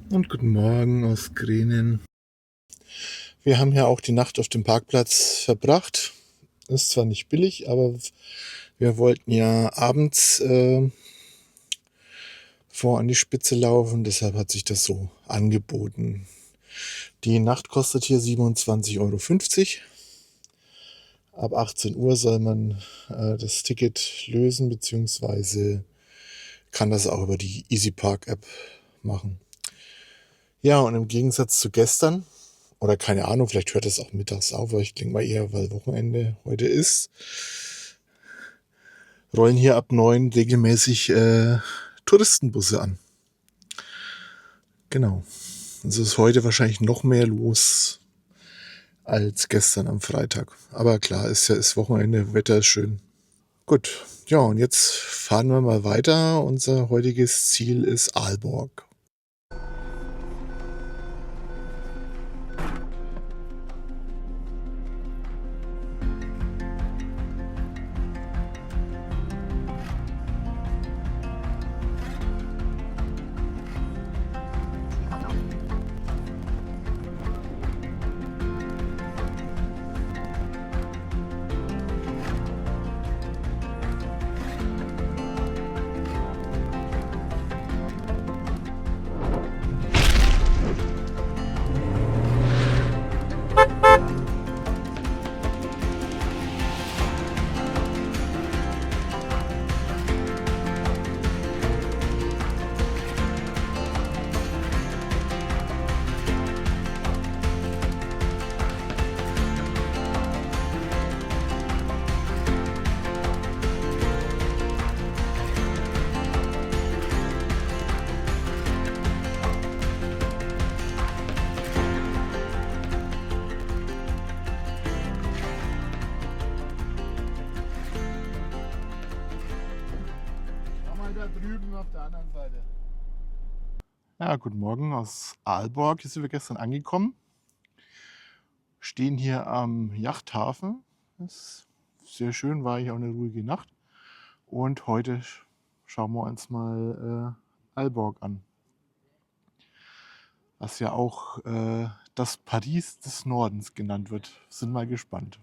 Und guten Morgen aus Grenen. Wir haben ja auch die Nacht auf dem Parkplatz verbracht. Ist zwar nicht billig, aber wir wollten ja abends vor an die Spitze laufen, deshalb hat sich das so angeboten. Die Nacht kostet hier 27,50 €. Ab 18 Uhr soll man das Ticket lösen, beziehungsweise kann das auch über die EasyPark-App machen. Ja, und im Gegensatz zu gestern, oder keine Ahnung, vielleicht hört es auch mittags auf, aber ich denke mal eher, weil Wochenende heute ist, rollen hier ab 9 regelmäßig Touristenbusse an. Genau. Also ist heute wahrscheinlich noch mehr los als gestern am Freitag. Aber klar, ist Wochenende, Wetter ist schön. Gut, ja, und jetzt fahren wir mal weiter. Unser heutiges Ziel ist Aalborg. Da drüben auf der anderen Seite. Ja, guten Morgen aus Aalborg. Hier sind wir gestern angekommen. Stehen hier am Yachthafen. Das ist sehr schön, war hier auch eine ruhige Nacht. Und heute schauen wir uns mal Aalborg an. Was ja auch das Paris des Nordens genannt wird. Sind mal gespannt.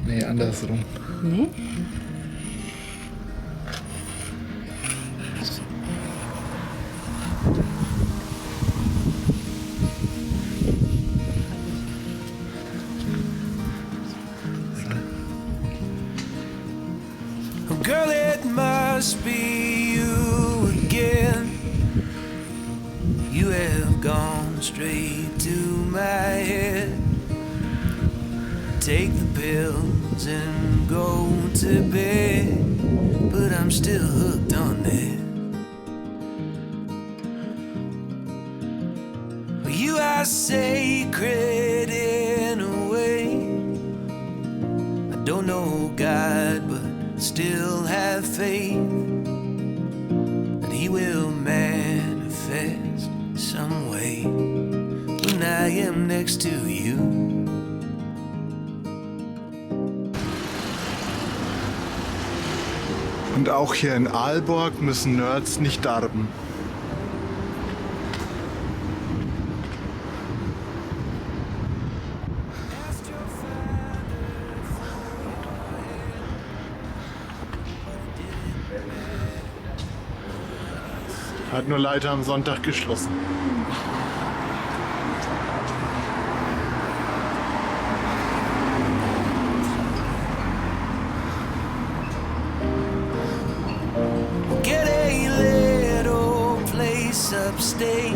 Nee, andersrum. Nee? Girl, it must be you again. have gone straight to my head. Take the pills and go to bed, but I'm still hooked on that. You are sacred in a way. I don't know God, but still have faith that He will manifest some way when I am next to you. Und auch hier in Aalborg müssen Nerds nicht darben. Hat nur leider am Sonntag geschlossen. Get a little place upstate.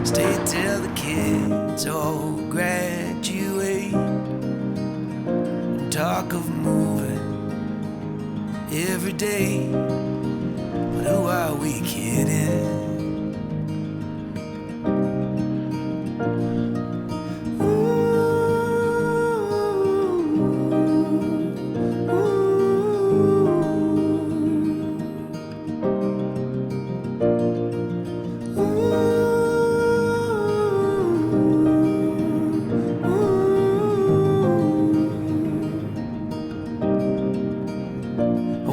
Stay till the kids all graduate. Talk of moving every day. But who are we kidding?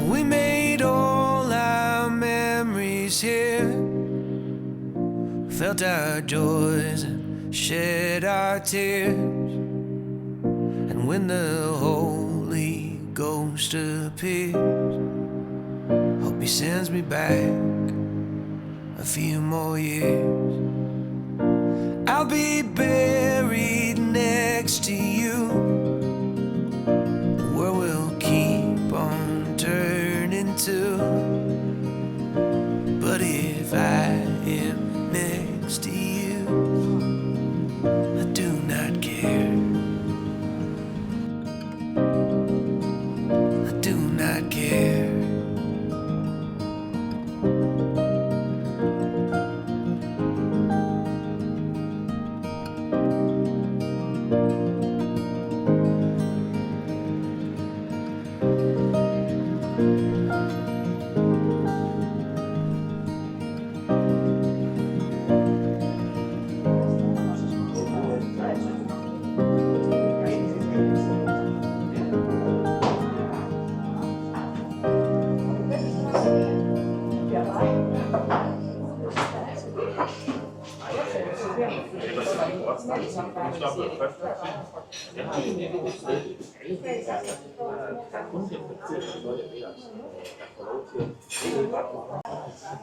We made all our memories here, felt our joys and shed our tears. And when the Holy Ghost appears, hope He sends me back a few more years. I'll be buried next to you. The world will keep on turning too. But if I am next to you, I do not care. I do not care.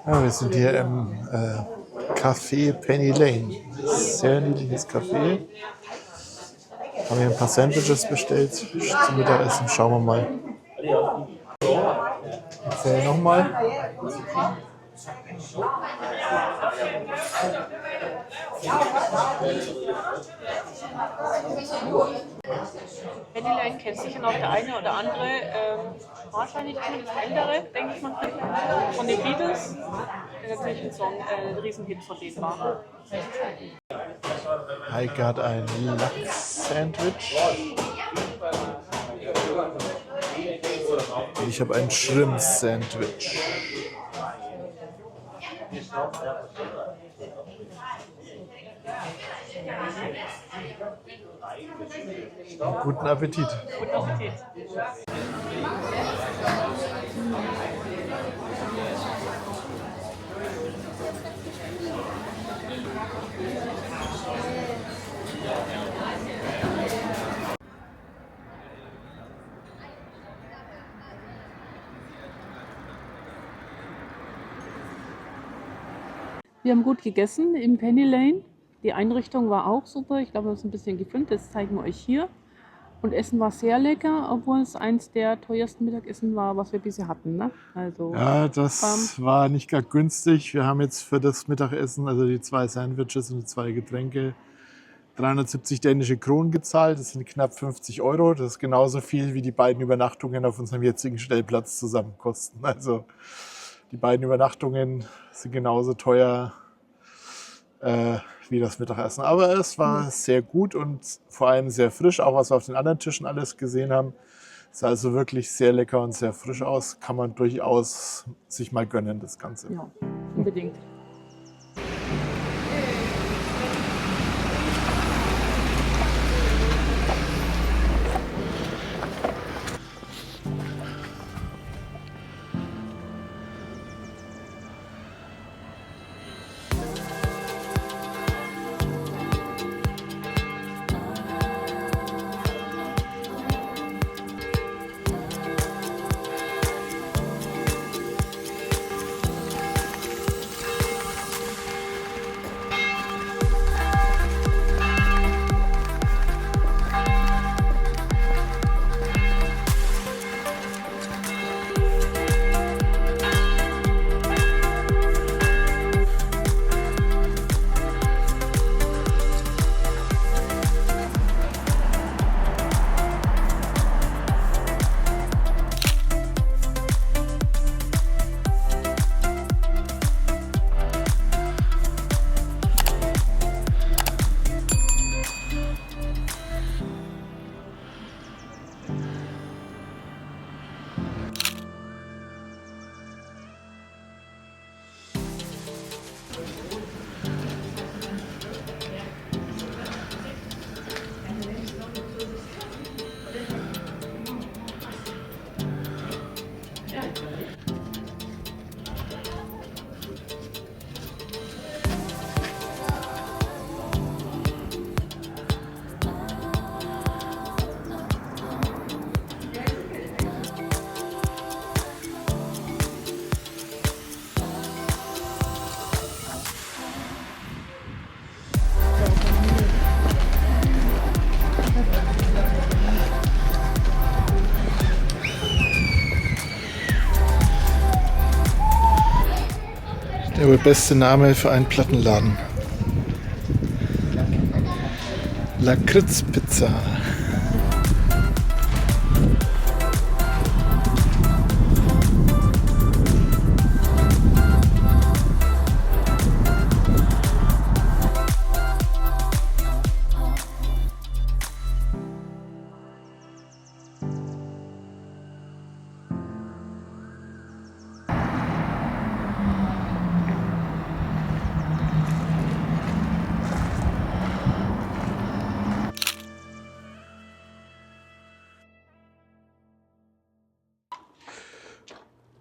Ja, wir sind hier im Café Penny Lane. Sehr niedliches Café. Haben hier ein paar Sandwiches bestellt zum Mittagessen. Schauen wir mal. Erzähl nochmal. Penny Lane kennt sicher noch der eine oder andere, wahrscheinlich zumindest ältere, denke ich mal, von den Beatles, der natürlich ein Song, ein Riesenhit von denen war. Heike hat ein Lachs-Sandwich. Ich habe ein Shrimp-Sandwich. Guten Appetit. Guten Appetit. Wir haben gut gegessen im Penny Lane. Die Einrichtung war auch super. Ich glaube, wir haben es ein bisschen gefilmt. Das zeigen wir euch hier. Und Essen war sehr lecker, obwohl es eins der teuersten Mittagessen war, was wir bisher hatten. Ne? Also, Ja, das war nicht gar günstig. Wir haben jetzt für das Mittagessen, also die 2 Sandwiches und die 2 Getränke, 370 dänische Kronen gezahlt. Das sind knapp 50 Euro. Das ist genauso viel, wie die beiden Übernachtungen auf unserem jetzigen Stellplatz zusammen kosten. Also die beiden Übernachtungen sind genauso teuer wie das Mittagessen. Aber es war sehr gut und vor allem sehr frisch, auch was wir auf den anderen Tischen alles gesehen haben. Sah also wirklich sehr lecker und sehr frisch aus. Kann man durchaus sich mal gönnen, das Ganze. ja, unbedingt. Der wohl beste Name für einen Plattenladen. Lakritzpizza.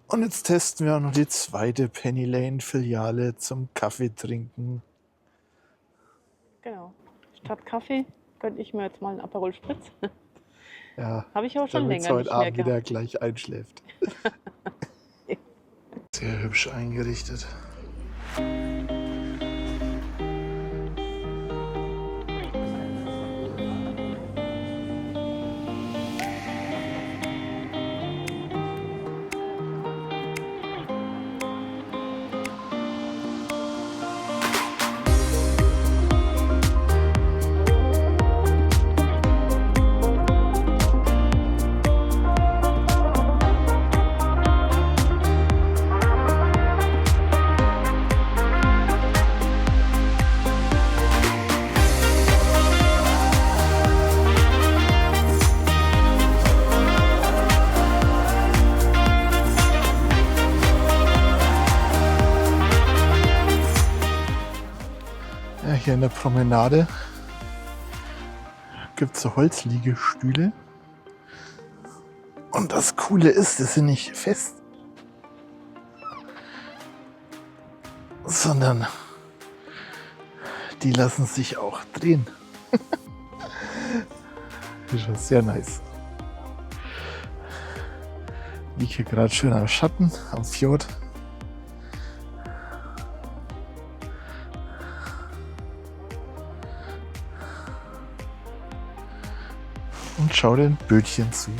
Und jetzt testen wir auch noch die zweite Penny Lane Filiale zum Kaffee trinken. Genau. Statt Kaffee gönne ich mir jetzt mal einen Aperol Spritz. Ja, Habe ich auch schon damit es länger heute nicht mehr Abend wieder gehabt. gleich einschläft. Sehr hübsch eingerichtet. Ja, hier in der Promenade gibt es so Holzliegestühle. Und das Coole ist, die sind nicht fest, sondern die lassen sich auch drehen. Das ist schon sehr nice. Ich liege hier gerade schön am Schatten, am Fjord. Und schau den Bötchen zu.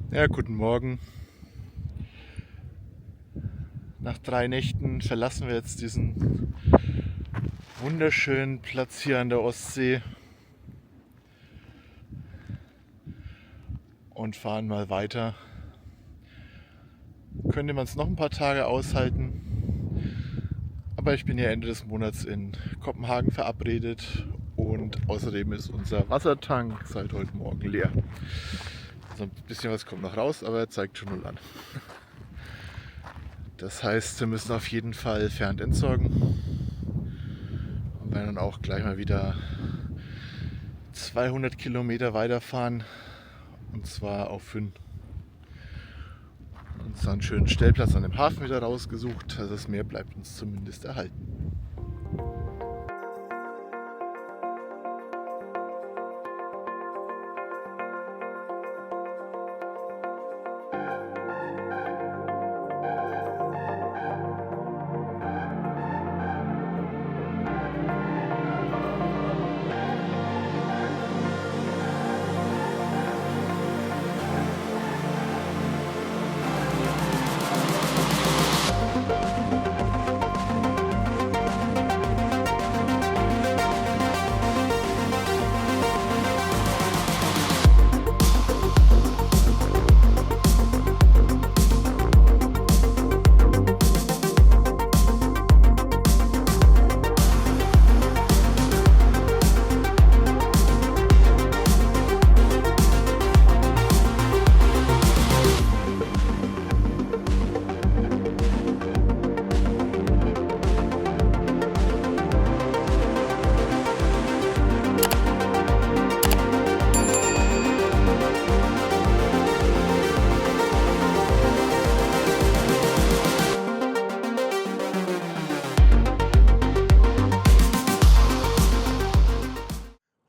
Ja, guten Morgen. Nach 3 Nächten verlassen wir jetzt diesen wunderschönen Platz hier an der Ostsee und fahren mal weiter. Könnte man es noch ein paar Tage aushalten, aber ich bin ja Ende des Monats in Kopenhagen verabredet und außerdem ist unser Wassertank seit heute Morgen leer. Also ein bisschen was kommt noch raus, aber er zeigt schon 0 an. Das heißt, wir müssen auf jeden Fall Fernentsorgen und werden dann auch gleich mal wieder 200 Kilometer weiterfahren, und zwar auf Fyn. Uns dann einen schönen Stellplatz an dem Hafen wieder rausgesucht, also das Meer bleibt uns zumindest erhalten.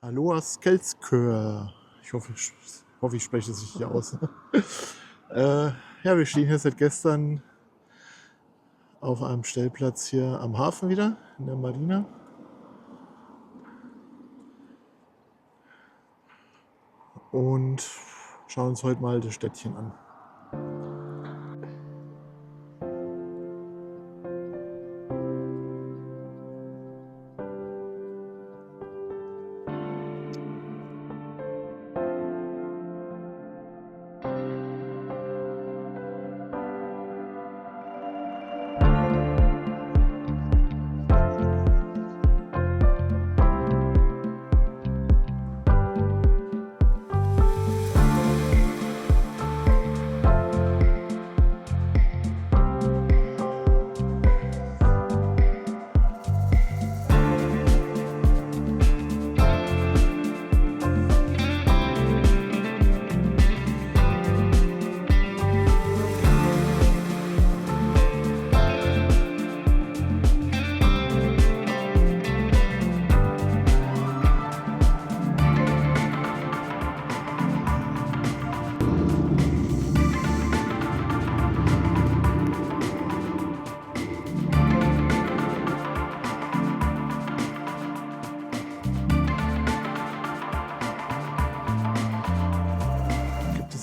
Aloha Skelskör. Ich hoffe, ich spreche es richtig aus. Ja, wir stehen hier seit gestern auf einem Stellplatz hier am Hafen wieder, in der Marina. Und schauen uns heute mal das Städtchen an.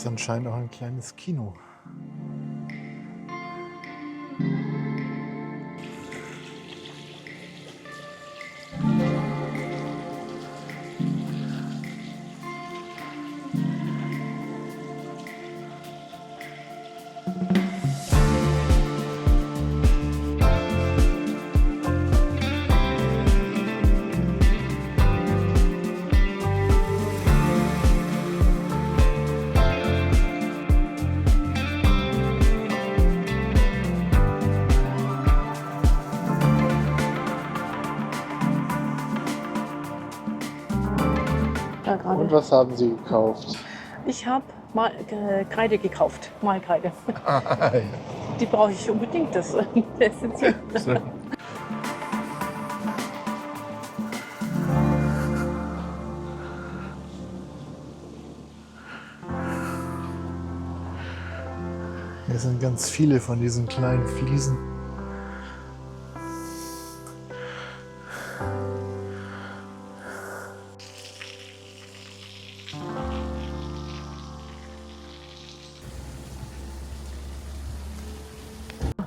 Anscheinend auch ein kleines Kino. Und was haben Sie gekauft? Ich habe Kreide gekauft, Malkreide. Die brauche ich unbedingt, das ist essentiell. Hier sind ganz viele von diesen kleinen Fliesen.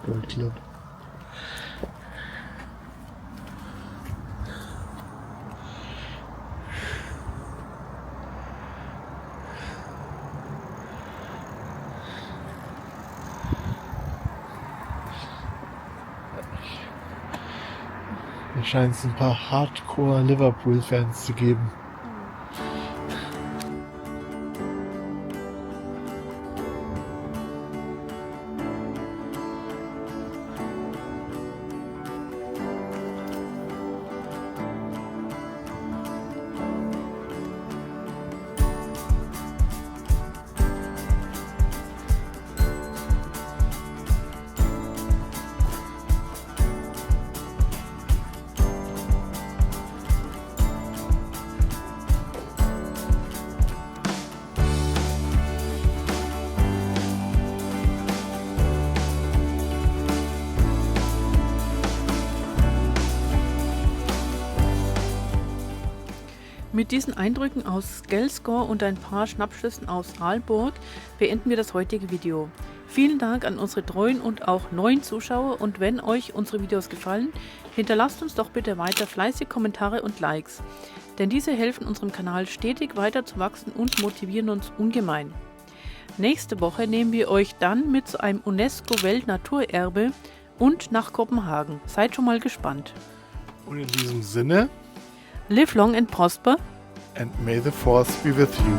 Goldclub. Hier scheint es ein paar Hardcore-Liverpool-Fans zu geben. Mit diesen Eindrücken aus Gelsgård und ein paar Schnappschüssen aus Aalborg beenden wir das heutige Video. Vielen Dank an unsere treuen und auch neuen Zuschauer, und wenn euch unsere Videos gefallen, hinterlasst uns doch bitte weiter fleißig Kommentare und Likes, denn diese helfen unserem Kanal stetig weiter zu wachsen und motivieren uns ungemein. Nächste Woche nehmen wir euch dann mit zu einem UNESCO-Weltnaturerbe und nach Kopenhagen. Seid schon mal gespannt. Und in diesem Sinne, Live long and prosper. and may the force be with you.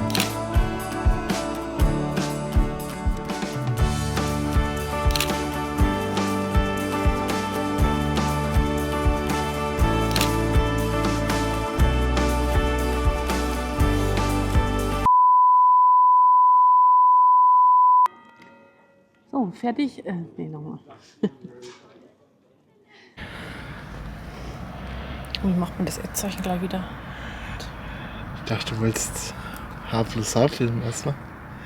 So, fertig? Nee, nochmal. Wie macht man das Ad-Zeichen gleich wieder? Ich dachte, du willst H plus H filmen erstmal.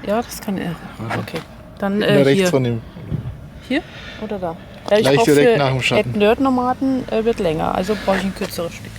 Ja, das kann er. Okay. Dann Rechts hier. von dem. Hier oder da? Ja, ich Gleich hoffe, direkt nach dem Schatten. Nerdnomaden wird länger, also brauche ich ein kürzeres Stück.